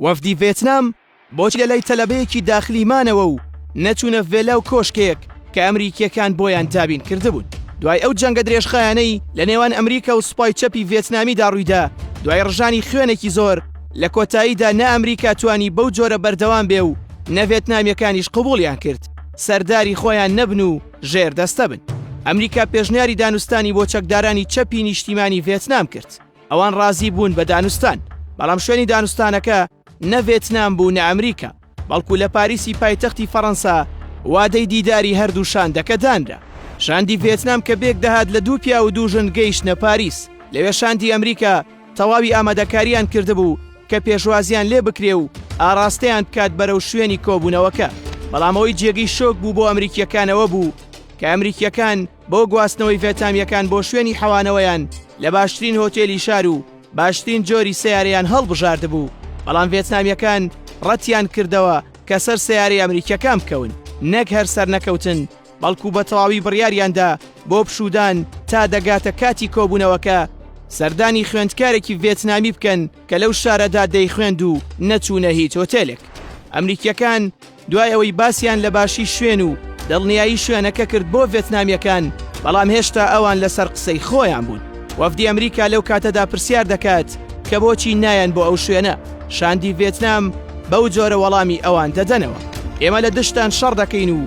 وەفدی ڤێتنام بۆچی لە لای تەلەبەیەکی داخلیمانەوە و نەچوونە ڤێلا و کۆشکێک کە ئەمریکیەکان بۆیان دابین کردبوون. دوای ئەو جەنگە درێژخایانەی لە نێوان ئەمریکا و سوپای چەپی ڤێتنامیدا ڕوویدا، دوای ڕژانی خوێنێکی زۆر لە کۆتاییدا نە ئەمریکا توانی بەو جۆرە بەردەوام بێ و نە ڤێتنامیەکانیش قبوڵیان کرد سەرداری خۆیان نەبن و ژێر دەستە بن. ئەمریکا پێشنیاری دانوستانی بۆ چەکدارانی چەپی نیشتیمانی ڤێتنام کرد. ئەوان ڕازی بوون بە دانوستان، بەڵام شوێنی دانوستانەکە نە ڤێتنام بوو نە ئەمریکا، بەڵکو لە پاریسی پایتەختی فەڕەنسا وادەی دیداری هەردوو شاندەکە دانرا. شاندی ڤێتنام کە بێک دەهات لە 2 پیا و 2 ژن گەیشتنە پاریس. لەوێ شاندی ئەمریکا تەواوی ئامادەکاریان کردبوو کە پێشوازیان لێ بکرێ و ئاراستەیان بکات بەرەو شوێنی کۆبوونەوەکە. بەڵام ئەوەی جێگەی شۆک بوو بۆ ئەمریکیەکانەوە بوو کە ئەمریکیەکان بۆ گواستنەوەی ڤێتنامیەکان بۆ شوێنی حەوانەوەیان لە باشترین هۆتێلی شار و باشترین جۆری سیارەیان هەڵبژاردبوو. بەڵام ڤێتنامیەکان ڕەتیان کردەوە کە سەر سیارەی ئەمریکیەکان بکەون، نەک هەر سەر نەکەوتن، بەڵکو بە تەواوی بڕیاریاندا بۆ پشودان تا دەگاتە کاتی کۆبوونەوەکە سەردانی خوێندکارێکی ڤێتنامی بکەن کە لەو شارەدا دەیخوێند و نەچوونە هیچ هۆتێلێک. ئەمریکیەکان دوای ئەوەی باسییان لە باشی شوێن و دڵنیایی شوێنەکە کرد بۆ ڤێتنامیەکان، بەڵام هێشتا ئەوان لەسەر قسەی خۆیان بوون. وەفدی ئەمریکا لەو کاتەدا پرسیار دەکات کە بۆچی نایەن بۆ ئەو شوێنە. شاندی ڤێتنام بەو جۆرە وەڵامی ئەوان دەدەنەوە: ئێمە لە دشتان شەڕ دەکەین و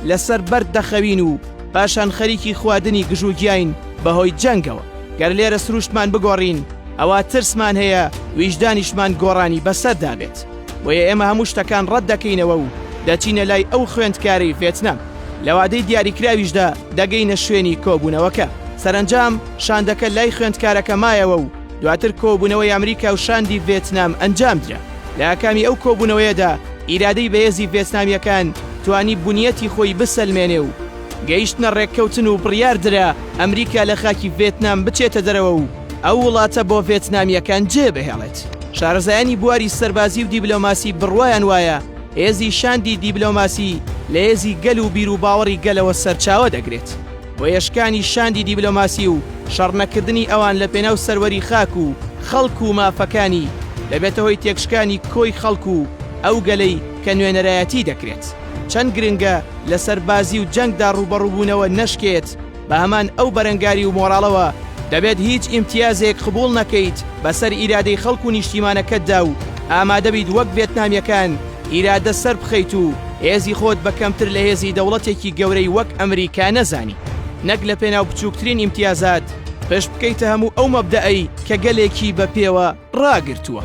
لەسەر بەرد دەخەوین و پاشان خەریکی خواردنی گژوگیاین بەهۆی جەنگەوە. گەر لێرە سروشتمان بگۆڕین ئەوە ترسمان هەیە ویژدانیشمان گۆڕانی بەسەردا بێت. بۆیە ئێمە هەموو شتەکان ڕەت دەکەینەوە و دەچینە لای ئەو خوێندکارەی ڤێتنام. لە وادەی دیاریکراویشدا دەگەینە شوێنی کۆبوونەوەکە. سەرنجام شاندەکە لای خوێندکارەکە مایەوە و دواتر کۆبوونەوەی ئەمریکا و شاندی ڤێتنام ئەنجامدرا. لە ئاکامی ئەو کۆبوونەوەیەدا ئیرادەی بەهێزی ڤێتنامیەکان توانی بنیەتی خۆی بسەلمێنێ و گەیشتنە ڕێککەوتن و بڕیاردرا ئەمریکا لە خاکی ڤێتنام بچێتە دەرەوە و ئەو وڵاتە بۆ ڤێتنامیەکان جێبهێڵێت. شارەزایانی بواری سەربازی و دیبلۆماسی بڕوایان وایە هێزی شاندی دیبلۆماسی لە هێزی گەل و بیر و باوەڕی گەلەوە سەرچاوە دەگرێت. بۆ یەشکانی شاندی دیبلۆماسی و شەڕنەکردنی ئەوان لە پێناو سەروەری خاک و خەڵک و مافەکانی دەبێتە هۆی تێکشکانی کۆی خەڵک و ئەو گەلەی کە نوێنەرایەتی دەکرێت. چەند گرنگە لە سەربازی و جەنگدا ڕوبەڕووبوونەوە نەشکێت، بە هەمان ئەو بەرەنگاری و مۆراڵەوە دەبێت هیچ ئیمتیازێک قبوڵ نەکەیت بەسەر ئیرادەی خەڵک و نیشتیمانەکەتدا و ئامادە بیت وەک ڤێتنامیەکان ئیرادە سەر بخەیت و هێزی خۆت بە کەمتر لە هێزی دەوڵەتێکی گەورەی وەک ئەمریکا نەزانی، نەک لە پێناو بچووکترین ئیمتیازات پێش بکەیتە هەموو ئەو مەبدەئەی کە گەلێکی بە پێوە ڕاگرتووە.